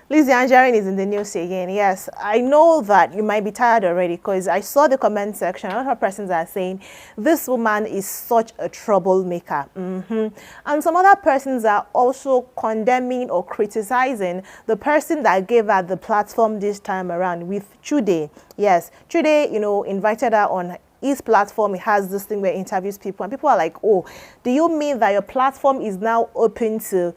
Lizzy Anjorin is in the news again. Yes, I know that you might be tired already because I saw the comment section. A lot of persons are saying this woman is such a troublemaker. And some other persons are also condemning or criticizing the person that gave her the platform this time around with GISTUBE. Yes, GISTUBE, invited her on his platform. He has this thing where he interviews people and people are like, oh, do you mean that your platform is now open to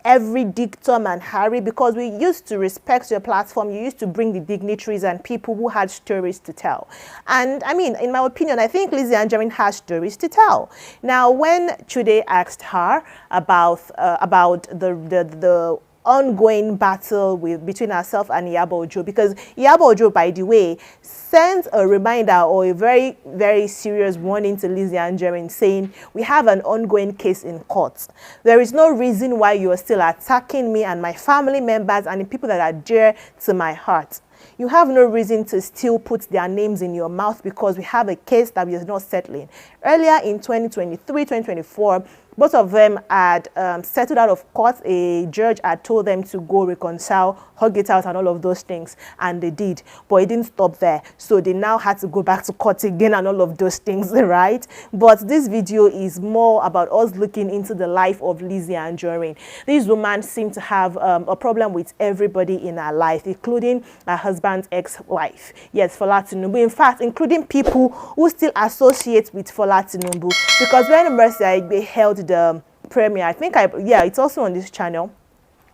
every dictum and Harry? Because we used to respect your platform, you used to bring the dignitaries and people who had stories to tell. And I mean, in my opinion, I think Lizzy Anjorin has stories to tell. Now, when GISTUBE asked her about the ongoing battle between herself and Iyabo Ojo, because Iyabo Ojo, by the way, sent a reminder or a very, very serious warning to Lizzy Anjorin saying, we have an ongoing case in court. There is no reason why you are still attacking me and my family members and the people that are dear to my heart. You have no reason to still put their names in your mouth because we have a case that we are not settling. Earlier in 2023, 2024, both of them had settled out of court. A judge had told them to go reconcile, hug it out and all of those things. And they did. But it didn't stop there. So they now had to go back to court again and all of those things, right? But this video is more about us looking into the life of Lizzy Anjorin. This woman seemed to have a problem with everybody in her life, including her husband's ex-wife. Yes, Fola Tinubu. In fact, including people who still associate with Fola Tinubu. Because when Mercy Aigbe held the premiere, I think it's also on this channel,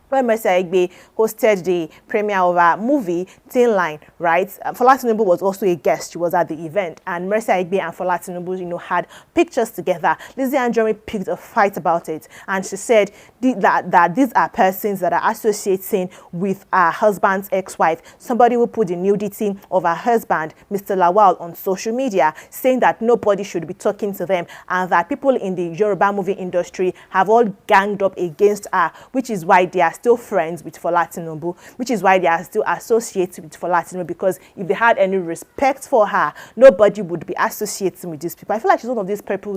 when Mercy Aigbe hosted the premiere of a movie, Thin Line, right? Fola Tinubu was also a guest. She was at the event. And Mercy Aigbe and Fola Tinubu, had pictures together. Lizzy Anjorin picked a fight about it. And she said that these are persons that are associating with her husband's ex-wife. Somebody who put the nudity of her husband, Mr. Lawal, on social media, saying that nobody should be talking to them and that people in the Yoruba movie industry have all ganged up against her, which is why they are still friends with Fola Tinubu, which is why they are still associated with Fola Tinubu, because if they had any respect for her, nobody would be associating with these people. I feel like she's one of these people,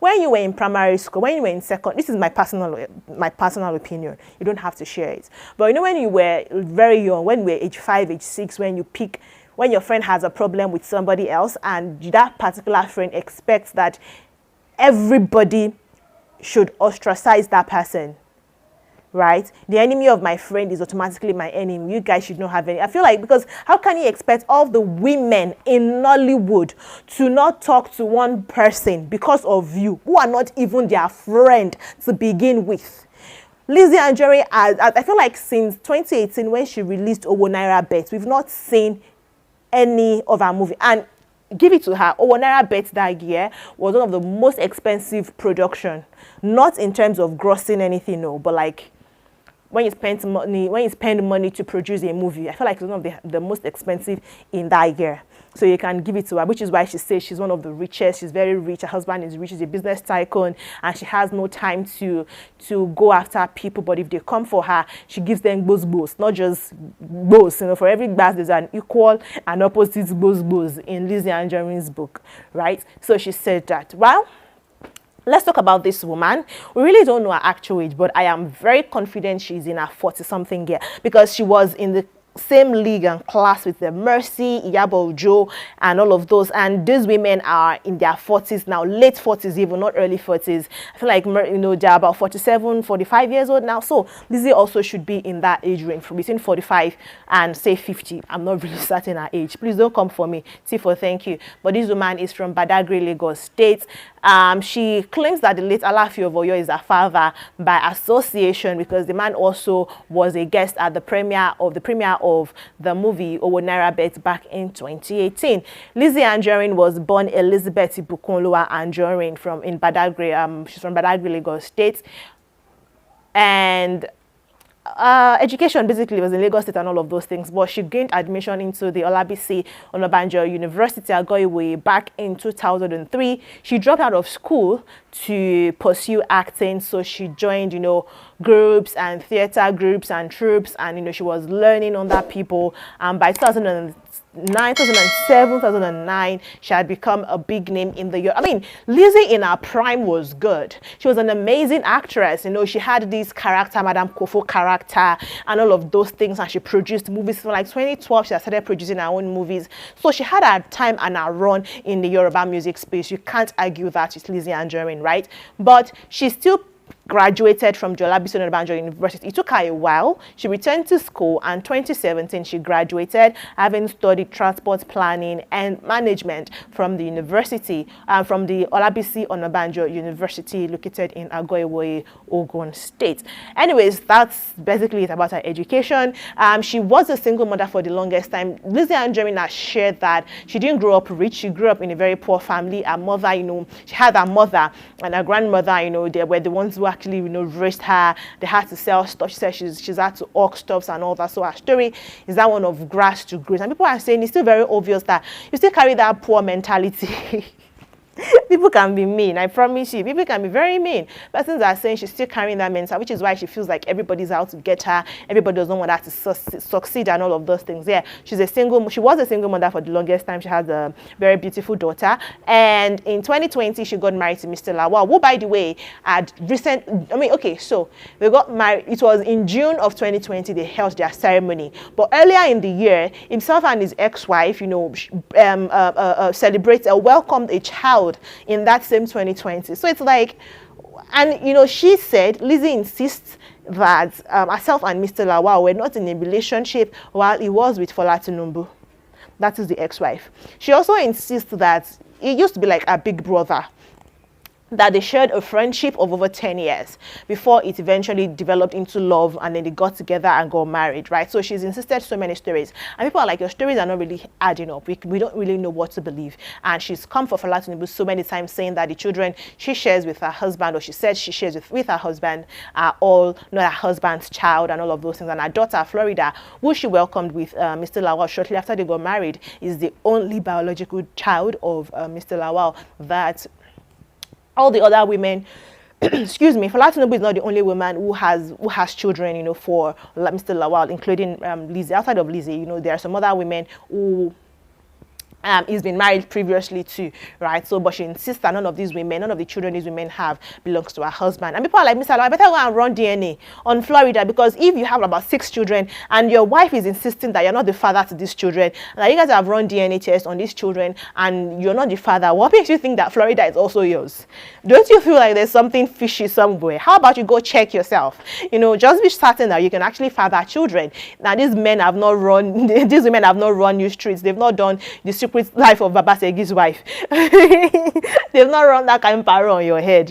when you were in primary school, when you were in second, this is my personal opinion. You don't have to share it. But when you were very young, when you were age 5, age 6, when your friend has a problem with somebody else and that particular friend expects that everybody should ostracize that person, right? The enemy of my friend is automatically my enemy. You guys should not have any. I feel like, because how can you expect all the women in Nollywood to not talk to one person because of you, who are not even their friend to begin with? Lizzy Anjorin, I feel like since 2018, when she released Owo Naira Bet, we've not seen any of her movie. And give it to her, Owo Naira Bet that year was one of the most expensive production. Not in terms of grossing anything, no, but like when you spend money to produce a movie, I feel like it's one of the most expensive in that year. So you can give it to her, which is why she says she's one of the richest. She's very rich. Her husband is rich. She's a business tycoon, and she has no time to go after people. But if they come for her, she gives them boss, not just boss. For every bass, there's an equal and opposite boss in Lizzy Anjorin's book, right? So she said that. Well, let's talk about this woman. We really don't know her actual age, but I am very confident she's in her 40-something year, because she was in the same league and class with the Mercy, Iyabo Ojo, and all of those. And these women are in their 40s now, late 40s even, not early 40s. I feel like, they're about 47, 45 years old now. So Lizzy also should be in that age range, from between 45 and say 50. I'm not really certain her age. Please don't come for me. Tifo, thank you. But this woman is from Badagry, Lagos State. She claims that the late Alaafin of Oyo is her father by association, because the man also was a guest at the premiere of the movie Owo Naira Bet back in 2018. Lizzy Anjorin was born Elizabeth Ibukunlua Anjorin in Badagry. She's from Badagry, Lagos State. And education basically was in Lagos State and all of those things, but she gained admission into the Olabisi Onabanjo University at Goiwe back in 2003. She dropped out of school to pursue acting, so she joined, groups and theater groups and troops, and she was learning under people, and by 2009, she had become a big name in the year. I mean, Lizzy in her prime was good. She was an amazing actress. She had this character, Madame Kofo character, and all of those things, and she produced movies. For like 2012, she started producing her own movies. So she had her time and her run in the Yoruba music space. You can't argue that with Lizzy Anjorin, right? But she still graduated from Olabisi Onabanjo University. It took her a while. She returned to school, and 2017 she graduated, having studied transport planning and management from the university, from the Olabisi Onabanjo University located in Agoiwoye, Ogun State. Anyways, that's basically it about her education. She was a single mother for the longest time. Lizzy Anjorin has shared that she didn't grow up rich. She grew up in a very poor family. Her mother, she had her mother and her grandmother, they were the ones who actually, raised her. They had to sell stuff. She said she's had to hawk stuffs and all that. So her story is that one of grass to grace. And people are saying it's still very obvious that you still carry that poor mentality. People can be mean, I promise you. People can be very mean. Persons are saying she's still carrying that mental, which is why she feels like everybody's out to get her. Everybody doesn't want her to succeed and all of those things. Yeah, she was a single mother for the longest time. She has a very beautiful daughter. And in 2020, she got married to Mr. Lawal, who, by the way, so they got married. It was in June of 2020 they held their ceremony. But earlier in the year, himself and his ex-wife, welcomed a child in that same 2020. So it's like, and she said, Lizzy insists that herself and Mr. Lawal were not in a relationship while he was with Fola Tinubu. That is the ex-wife. She also insists that he used to be like a big brother, that they shared a friendship of over 10 years before it eventually developed into love, and then they got together and got married, right? So she's insisted so many stories, and people are like, your stories are not really adding up. We don't really know what to believe. And she's come for Fola Tinubu so many times, saying that the children she shares with her husband, or she said she shares with her husband, are all not her husband's child and all of those things. And her daughter, Florida, who she welcomed with Mr. Lawal shortly after they got married, is the only biological child of Mr. Lawal. That all the other women, excuse me, Fola Tinubu is not the only woman who has children, for Mr. Lawal, including Lizzy. Outside of Lizzy, there are some other women who he's been married previously too, right? So, but she insists that none of the children these women have belongs to her husband. And people are like, Mr. Lawal, I better go and run DNA on Florida, because if you have about 6 children and your wife is insisting that you're not the father to these children, that you guys have run DNA tests on these children and you're not the father, what makes you think that Florida is also yours? Don't you feel like there's something fishy somewhere? How about you go check yourself? Just be certain that you can actually father children. Now, these women have not run new streets. They've not done the secret life of Baba Segi's wife. They've not run that kind of power on your head,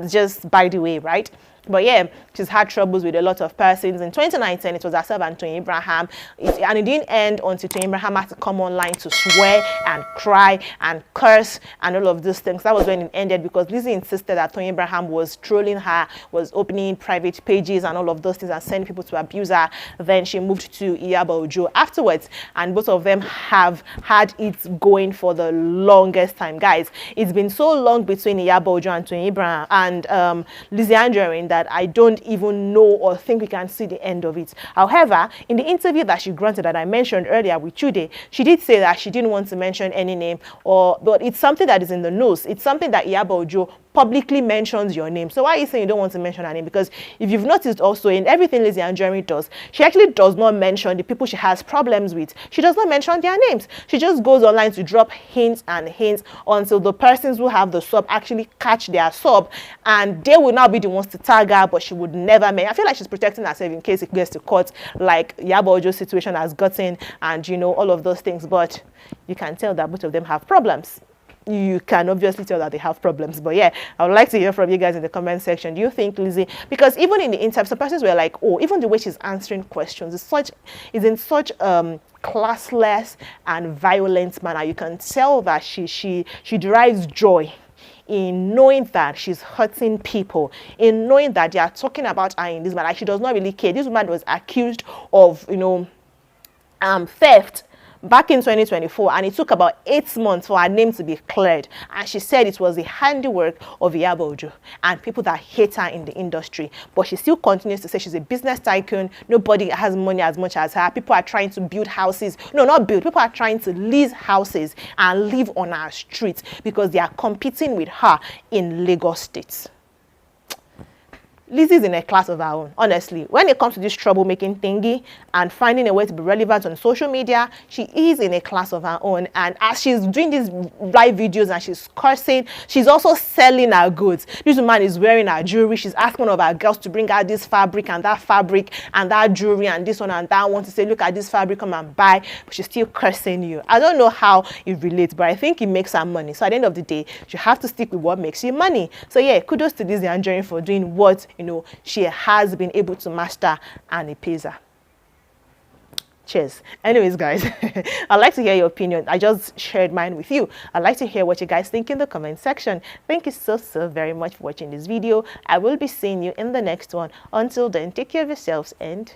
just by the way, right? But yeah, she's had troubles with a lot of persons. In 2019, it was herself and Tony Abraham. And it didn't end until Tony Abraham had to come online to swear and cry and curse and all of those things. That was when it ended, because Lizzy insisted that Tony Abraham was trolling her, was opening private pages and all of those things and sending people to abuse her. Then she moved to Iyabo Ojo afterwards. And both of them have had it going for the longest time. Guys, it's been so long between Iyabo Ojo and Tony Abraham and Lizzy Anjorin that I don't even know or think we can see the end of it. However, in the interview that she granted that I mentioned earlier with Chude, she did say that she didn't want to mention any name, but it's something that is in the news. It's something that Iyabo Ojo publicly mentions your name. So why are you saying you don't want to mention her name? Because if you've noticed also, in everything Lizzy Anjorin does, she actually does not mention the people she has problems with. She does not mention their names. She just goes online to drop hints and hints until the persons who have the sub actually catch their sub, and they will now be the ones to tag her, but she would never mention. I feel like she's protecting herself in case it gets to court, like Yabo Ojo's situation has gotten, and all of those things. But you can tell that both of them have problems. You can obviously tell that they have problems. But yeah, I would like to hear from you guys in the comment section. Do you think Lizzy, because even in the interview, some persons were like, oh, even the way she's answering questions is in such classless and violent manner. You can tell that she derives joy in knowing that she's hurting people, in knowing that they are talking about her in this manner. Like, she does not really care. This woman was accused of theft back in 2024, and it took about 8 months for her name to be cleared. And she said it was the handiwork of Iyabo Ojo and people that hate her in the industry. But she still continues to say she's a business tycoon. Nobody has money as much as her. People are trying to build houses. No, not build. People are trying to lease houses and live on our streets because they are competing with her in Lagos State. Lizzy's in a class of her own, honestly. When it comes to this troublemaking thingy and finding a way to be relevant on social media, she is in a class of her own. And as she's doing these live videos and she's cursing, she's also selling her goods. This woman is wearing her jewelry. She's asking one of her girls to bring out this fabric and that jewelry and this one and that one to say, look at this fabric, come and buy. But she's still cursing you. I don't know how it relates, but I think it makes her money. So at the end of the day, you have to stick with what makes you money. So yeah, kudos to Lizzy Anjorin for doing what, she has been able to master, and it pays her. Cheers. Anyways, guys, I'd like to hear your opinion. I just shared mine with you. I'd like to hear what you guys think in the comment section. Thank you so very much for watching this video. I will be seeing you in the next one. Until then, take care of yourselves and